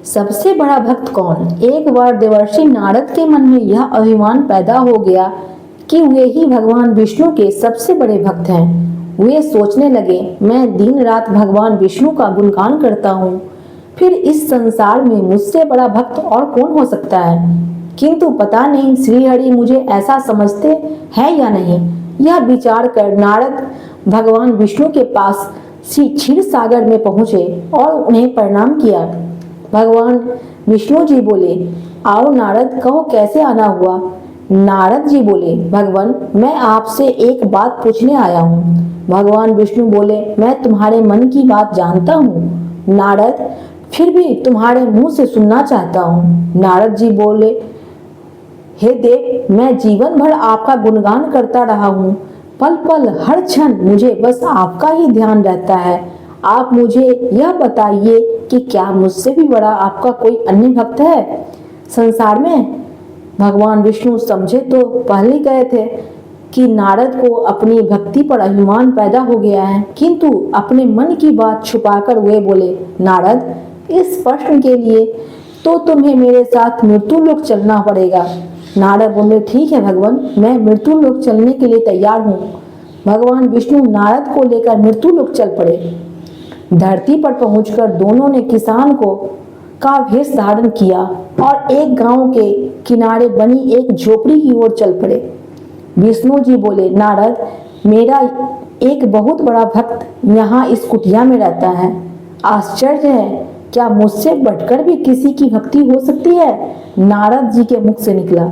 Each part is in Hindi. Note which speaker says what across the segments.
Speaker 1: सबसे बड़ा भक्त कौन? एक बार देवर्षि नारद के मन में यह अभिमान पैदा हो गया कि वे ही भगवान विष्णु के सबसे बड़े भक्त हैं। वे सोचने लगे, मैं दिन रात भगवान विष्णु का गुणगान करता हूँ, फिर इस संसार में मुझसे बड़ा भक्त और कौन हो सकता है। किंतु पता नहीं श्रीहरि मुझे ऐसा समझते हैं या नहीं। यह विचार कर नारद भगवान विष्णु के पास श्री क्षीर सागर में पहुंचे और उन्हें प्रणाम किया। भगवान विष्णु जी बोले, आओ नारद, कहो कैसे आना हुआ। नारद जी बोले, भगवान मैं आपसे एक बात पूछने आया हूँ। भगवान विष्णु बोले, मैं तुम्हारे मन की बात जानता हूँ नारद, फिर भी तुम्हारे मुंह से सुनना चाहता हूँ। नारद जी बोले, हे देव, मैं जीवन भर आपका गुणगान करता रहा हूँ, पल पल हर क्षण मुझे बस आपका ही ध्यान रहता है। आप मुझे यह बताइए कि क्या मुझसे भी बड़ा आपका कोई अन्य भक्त है संसार में। भगवान विष्णु समझे तो पहले गए थे कि नारद को अपनी भक्ति पर अभिमान पैदा हो गया है, किंतु अपने मन की बात छुपाकर वे बोले, नारद, इस प्रश्न के लिए तो तुम्हें मेरे साथ मृत्यु लोक चलना पड़ेगा। नारद बोले, ठीक है भगवान, मैं मृत्यु लोक चलने के लिए तैयार हूँ। भगवान विष्णु नारद को लेकर मृत्यु लोक चल पड़े। धरती पर पहुंचकर दोनों ने किसान का वेश धारण किया और एक गांव के किनारे बनी एक झोपड़ी की ओर चल पड़े। विष्णु जी बोले, नारद, मेरा एक बहुत बड़ा भक्त यहाँ इस कुटिया में रहता है। आश्चर्य है, क्या मुझसे बढ़कर भी किसी की भक्ति हो सकती है। नारद जी के मुख से निकला,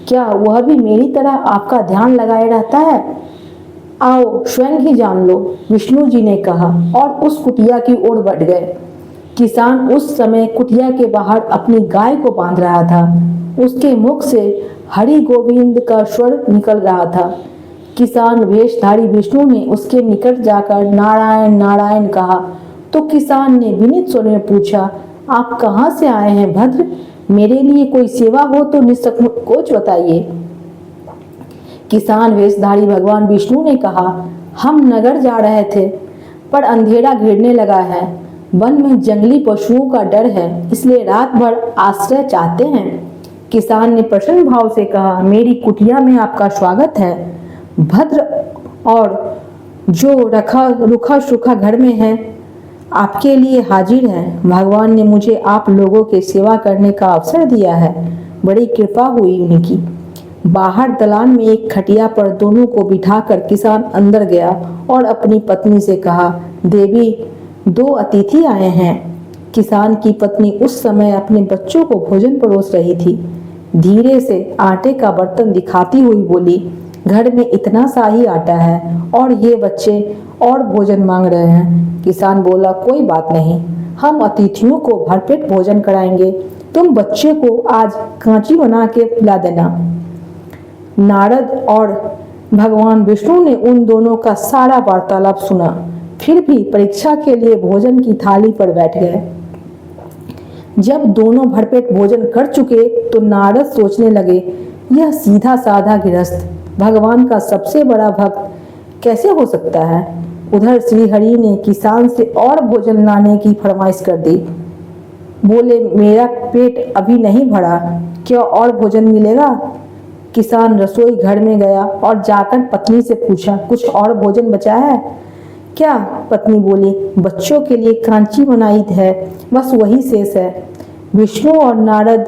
Speaker 1: क्या वह भी मेरी तरह आपका ध्यान लगाए रहता है। आओ स्वयं ही जान लो, विष्णु जी ने कहा और उस कुटिया की ओर बढ़ गए। किसान उस समय कुटिया के बाहर अपनी गाय को बांध रहा था। उसके मुख से हरि गोविंद का स्वर निकल रहा था। किसान वेशधारी विष्णु ने उसके निकट जाकर नारायण नारायण कहा तो किसान ने विनीत स्वर में पूछा, आप कहाँ से आए हैं भद्र, मेरे लिए कोई सेवा हो तो निसंकोच बताइए। किसान वेशधारी भगवान विष्णु ने कहा, हम नगर जा रहे थे पर अंधेरा घिरने लगा है, वन में जंगली पशुओं का डर है, इसलिए रात भर आश्रय चाहते हैं। किसान ने प्रसन्न भाव से कहा, मेरी कुटिया में आपका स्वागत है भद्र, और जो रुखा सूखा घर में है आपके लिए हाजिर है। भगवान ने मुझे आप लोगों के सेवा करने का अवसर दिया है, बड़ी कृपा हुई उनकी। बाहर दलान में एक खटिया पर दोनों को बिठाकर किसान अंदर गया और अपनी पत्नी से कहा, देवी, दो अतिथि आए हैं। किसान की पत्नी उस समय अपने बच्चों को भोजन परोस रही थी। धीरे से आटे का बर्तन दिखाती हुई बोली, घर में इतना सा ही आटा है और ये बच्चे और भोजन मांग रहे हैं। किसान बोला, कोई बात नहीं, हम अतिथियों को भरपेट भोजन कराएंगे, तुम बच्चे को आज कांची बना के पिला देना। नारद और भगवान विष्णु ने उन दोनों का सारा वार्तालाप सुना, फिर भी परीक्षा के लिए भोजन की थाली पर बैठ गए। जब दोनों भरपेट भोजन कर चुके तो नारद सोचने लगे, यह सीधा साधा गृहस्थ भगवान का सबसे बड़ा भक्त कैसे हो सकता है। उधर श्रीहरि ने किसान से और भोजन लाने की फरमाइश कर दी। बोले, मेरा पेट अभी नहीं भरा, क्या और भोजन मिलेगा। किसान रसोई घर में गया और जाकर पत्नी से पूछा, कुछ और भोजन बचा है क्या। पत्नी बोली, बच्चों के लिए कांची बनाई है, बस वही शेष है। विष्णु और नारद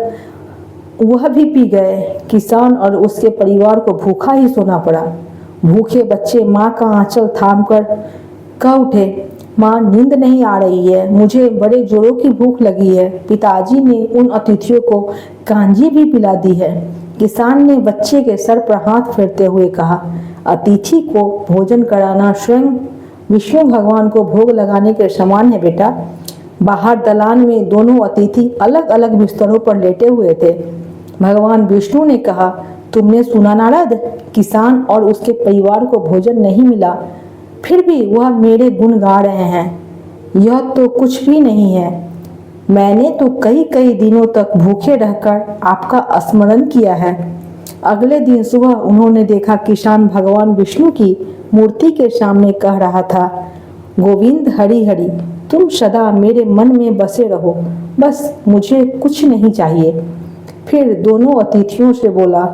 Speaker 1: वह भी पी गए। किसान और उसके परिवार को भूखा ही सोना पड़ा। भूखे बच्चे माँ का आंचल थाम कर कह उठे, माँ, नींद नहीं आ रही है, मुझे बड़े जोरों की भूख लगी है। पिताजी ने उन अतिथियों को कांजी भी पिला दी है। किसान ने बच्चे के सर पर हाथ फेरते हुए कहा, अतिथि को भोजन कराना स्वयं विष्णु भगवान को भोग लगाने के समान है बेटा। बाहर दलान में दोनों अतिथि अलग अलग बिस्तरों पर लेटे हुए थे। भगवान विष्णु ने कहा, तुमने सुना नारद, किसान और उसके परिवार को भोजन नहीं मिला, फिर भी वह मेरे गुण गा रहे हैं। यह तो कुछ भी नहीं है, मैंने तो कई कई दिनों तक भूखे रहकर आपका स्मरण किया है। अगले दिन सुबह उन्होंने देखा किसान भगवान विष्णु की मूर्ति के सामने कह रहा था, गोविंद हरि हरि। तुम सदा मेरे मन में बसे रहो, बस मुझे कुछ नहीं चाहिए। फिर दोनों अतिथियों से बोला,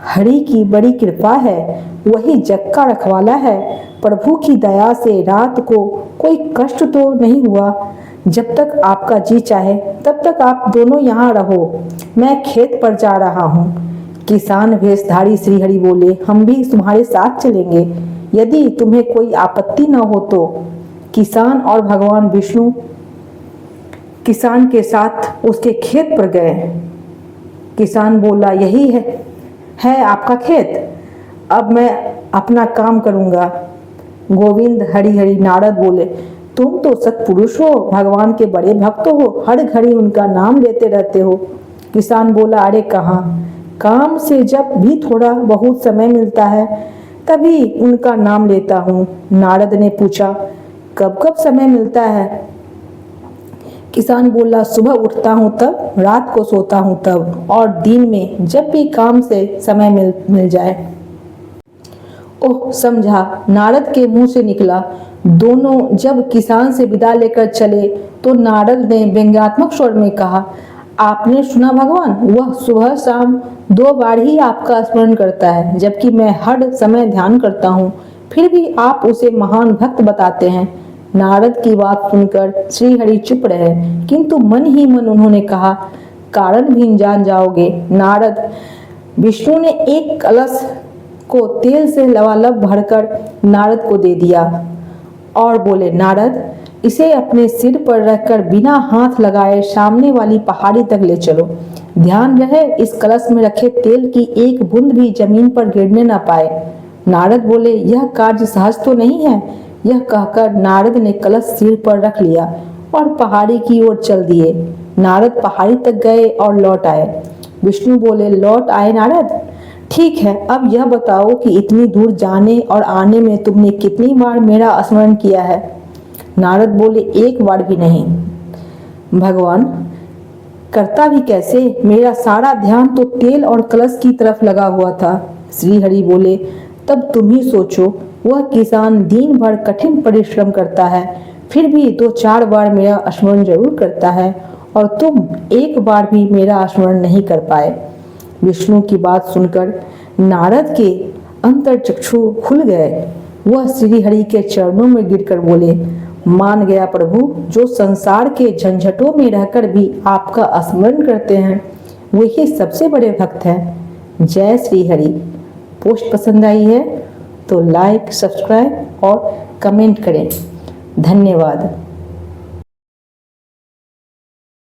Speaker 1: हरि की बड़ी कृपा है, वही जग का रखवाला है। प्रभु की दया से रात को कोई कष्ट तो नहीं हुआ। जब तक आपका जी चाहे तब तक आप दोनों यहाँ रहो, मैं खेत पर जा रहा हूँ। किसान भेषधारी श्रीहरि बोले, हम भी तुम्हारे साथ चलेंगे, यदि तुम्हें कोई आपत्ति न हो तो। किसान और भगवान विष्णु किसान के साथ उसके खेत पर गए। किसान बोला, यही है आपका खेत, अब मैं अपना काम करूंगा। गोविंद हरि हरि। नारद बोले, तुम तो सत्पुरुष हो, भगवान के बड़े भक्त हो, हर घड़ी उनका नाम लेते रहते हो। किसान बोला, अरे कहाँ, काम से जब भी थोड़ा बहुत समय मिलता है तभी उनका नाम लेता हूँ। नारद ने पूछा, कब कब समय मिलता है? किसान बोला, सुबह उठता हूँ तब, रात को सोता हूँ तब, और दिन में जब भी काम से समय मिल जाए। ओह, समझा, नारद के मुंह से निकला। दोनों जब किसान से विदा लेकर चले तो नारद ने व्यंग्यात्मक स्वर में कहा, आपने सुना भगवान, वह सुबह शाम 2 बार ही आपका स्मरण करता है, जबकि मैं हर समय ध्यान करता हूँ, फिर भी आप उसे महान भक्त बताते हैं। नारद की बात सुनकर श्रीहरि चुप रहे, किंतु मन ही मन उन्होंने कहा, कारण भी जान जाओगे। नारद, विष्णु ने एक कलश को तेल से लबालब भरकर नारद को दे दिया और बोले, नारद, इसे अपने सिर पर रखकर बिना हाथ लगाए सामने वाली पहाड़ी तक ले चलो। ध्यान रहे इस कलश में रखे तेल की एक बूंद भी जमीन पर गिरने न पाए। नारद बोले, यह कार्य सहज तो नहीं है। यह कहकर नारद ने कलश सिर पर रख लिया और पहाड़ी की ओर चल दिए। नारद पहाड़ी तक गए और लौट आए। विष्णु बोले, लौट आए नारद? ठीक है, अब यह बताओ कि इतनी दूर जाने और आने में तुमने कितनी बार मेरा स्मरण किया है? नारद बोले, 1 बार भी नहीं। भगवान, करता भी कैसे? मेरा सारा ध्यान तो तेल और कलश की तरफ लगा हुआ था। श्रीहरि बोले, तब तुम ही सोचो, वह किसान दिन भर कठिन परिश्रम करता है, फिर भी 2-4 बार मेरा स्मरण जरूर करता है, और तुम 1 बार भी मेरा स्मरण नहीं कर पाए। विष्णु की बात सुनकर नारद के अंतर्चक्षु खुल गए। वह श्रीहरि के चरणों में गिरकर बोले, मान गया प्रभु, जो संसार के झंझटों में रहकर भी आपका स्मरण करते हैं वही सबसे बड़े भक्त हैं। जय श्रीहरि। पोस्ट पसंद आई है तो लाइक, सब्सक्राइब और कमेंट करें। धन्यवाद।